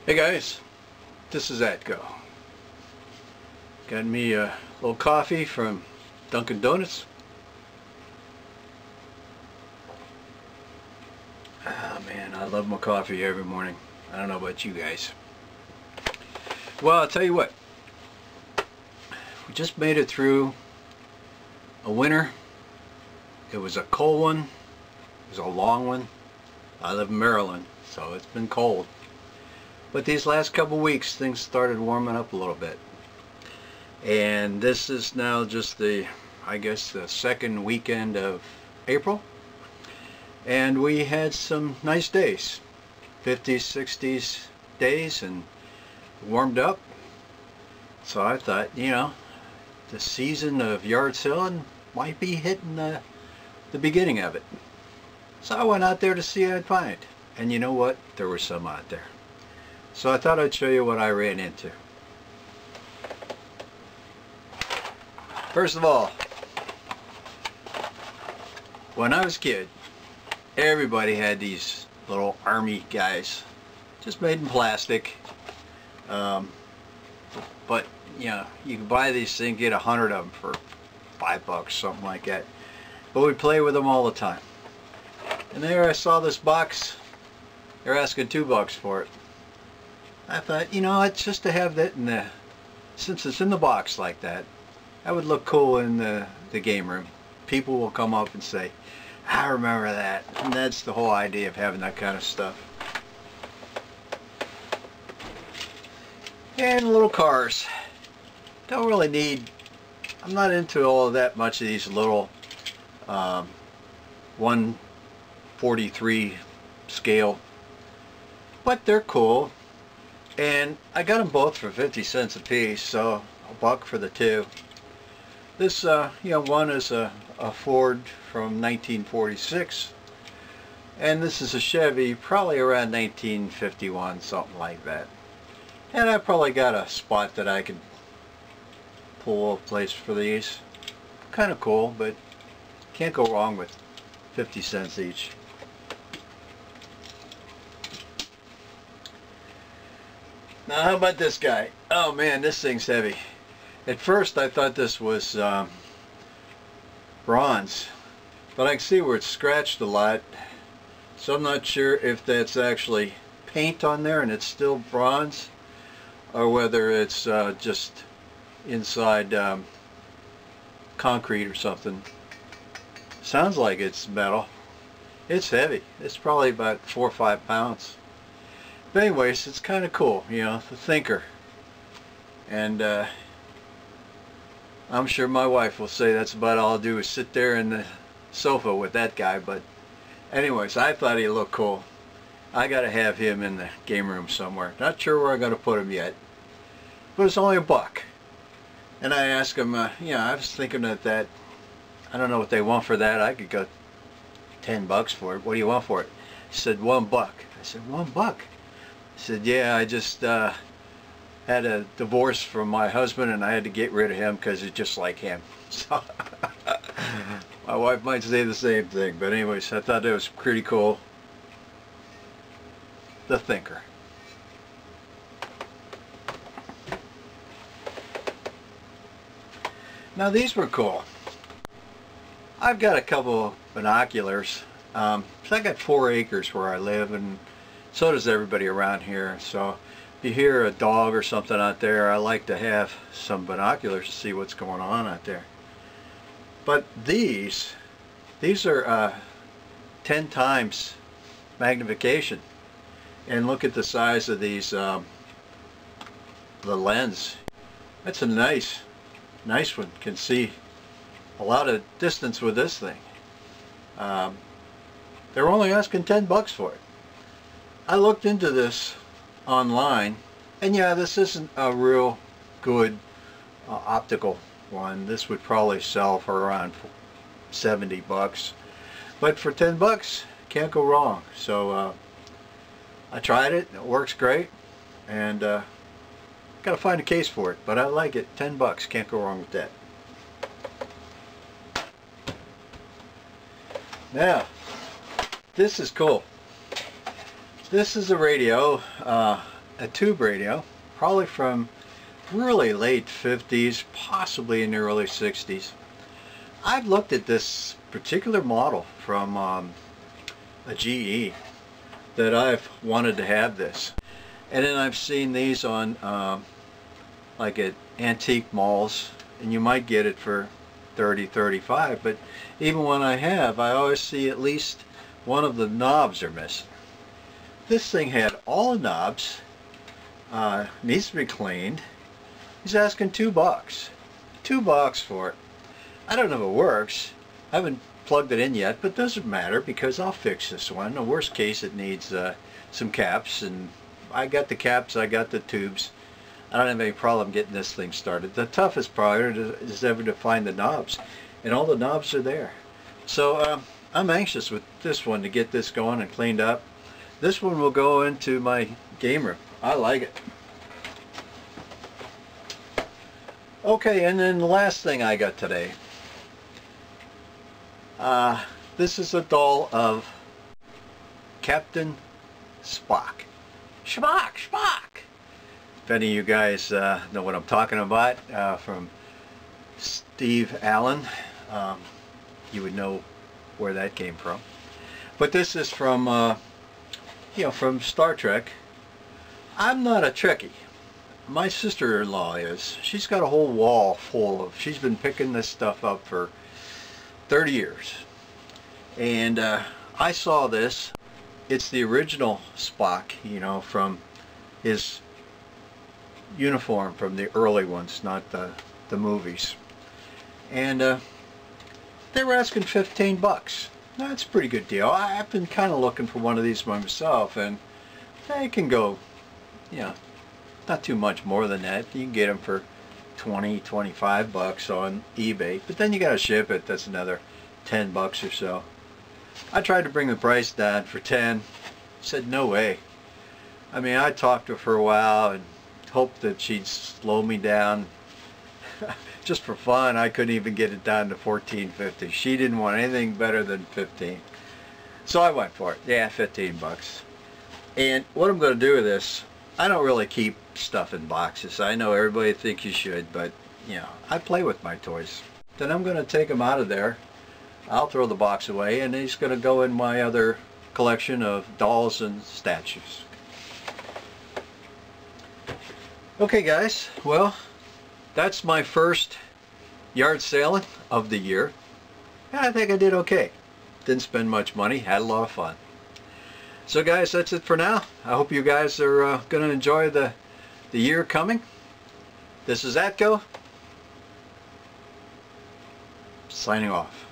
Hey guys, this is Atco. Got me a little coffee from Dunkin' Donuts. Oh man, I love my coffee every morning. I don't know about you guys. Well, I'll tell you what. We just made it through a winter. It was a cold one. It was a long one. I live in Maryland, so it's been cold. But these last couple weeks things started warming up a little bit. And this is now just I guess the second weekend of April. And we had some nice days. 50s, 60s days, and warmed up. So I thought, you know, the season of yard selling might be hitting the beginning of it. So I went out there to see what I'd find. And you know what? There were some out there. So I thought I'd show you what I ran into. First of all, when I was a kid, everybody had these little army guys, just made in plastic. But you know, you can buy these things, get 100 of them for $5, something like that. But we play with them all the time. And there I saw this box. They're asking $2 for it. I thought, you know, it's just to have that in the, since it's in the box like that, that would look cool in the game room. People will come up and say, I remember that. And that's the whole idea of having that kind of stuff. And little cars. Don't really need, I'm not into all of that much of these little 1/43 scale. But they're cool. And I got them both for 50 cents a piece, so $1 for the two. This, you know, one is a Ford from 1946, and this is a Chevy, probably around 1951, something like that. And I probably got a spot that I could pull a place for these. Kind of cool, but can't go wrong with 50 cents each. Now how about this guy? Oh man, this thing's heavy. At first I thought this was bronze, but I can see where it's scratched a lot, so I'm not sure if that's actually paint on there and it's still bronze, or whether it's just inside concrete or something. Sounds like it's metal. It's heavy. It's probably about 4 or 5 pounds. But anyways, it's kind of cool, you know, the thinker. And I'm sure my wife will say that's about all I'll do is sit there in the sofa with that guy. But anyways, I thought he looked cool. I got to have him in the game room somewhere. Not sure where I'm going to put him yet. But it's only $1. And I asked him, you know, I was thinking that I don't know what they want for that. I could go $10 for it. What do you want for it? He said $1. I said, $1? He said, yeah, I just had a divorce from my husband and I had to get rid of him because he's just like him. So my wife might say the same thing, but anyways, I thought that was pretty cool. The thinker. Now these were cool. I've got a couple of binoculars. So I got 4 acres where I live, and so does everybody around here. So if you hear a dog or something out there, I like to have some binoculars to see what's going on out there. But these are 10 times magnification. And look at the size of these, the lens. That's a nice one. Can see a lot of distance with this thing. They're only asking $10 for it. I looked into this online, and yeah, this isn't a real good optical one. This would probably sell for around $70, but for $10 can't go wrong. So I tried it. It works great, and gotta find a case for it, but I like it. $10, can't go wrong with that. Now this is cool. This is a radio. a tube radio, probably from really late 50s, possibly in the early 60s. I've looked at this particular model from a GE that I've wanted to have this. And then I've seen these on like at antique malls, and you might get it for 30, 35, but even when I have, I always see at least one of the knobs are missing. This thing had all the knobs, needs to be cleaned. He's asking $2. $2 for it. I don't know if it works. I haven't plugged it in yet, but it doesn't matter because I'll fix this one. In the worst case, it needs some caps, and I got the caps, I got the tubes. I don't have any problem getting this thing started. The toughest part is ever to find the knobs, and all the knobs are there. So I'm anxious with this one to get this going and cleaned up. This one will go into my game room. I like it. Okay, and then the last thing I got today. This is a doll of Captain Spock. Spock! If any of you guys know what I'm talking about from Steve Allen, you would know where that came from. But this is from, from Star Trek. I'm not a Trekkie. My sister-in-law is. She's got a whole wall full of, she's been picking this stuff up for 30 years. And I saw this. It's the original Spock, from his uniform from the early ones, not the movies. And they were asking $15. That's a pretty good deal. I've been kind of looking for one of these myself, and they can go, not too much more than that. You can get them for 20, 25 bucks on eBay, but then you got to ship it. That's another 10 bucks or so. I tried to bring the price down for 10. Said no way. I mean, I talked to her for a while and hoped that she'd slow me down. Just for fun, I couldn't even get it down to $14.50. She didn't want anything better than 15. So I went for it. Yeah, 15 bucks. And what I'm going to do with this, I don't really keep stuff in boxes. I know everybody thinks you should, but I play with my toys. Then I'm going to take them out of there. I'll throw the box away, and he's going to go in my other collection of dolls and statues. Okay guys, well, that's my first yard sale of the year. I think I did okay. Didn't spend much money, had a lot of fun. So guys, that's it for now. I hope you guys are going to enjoy the year coming. This is Atco, signing off.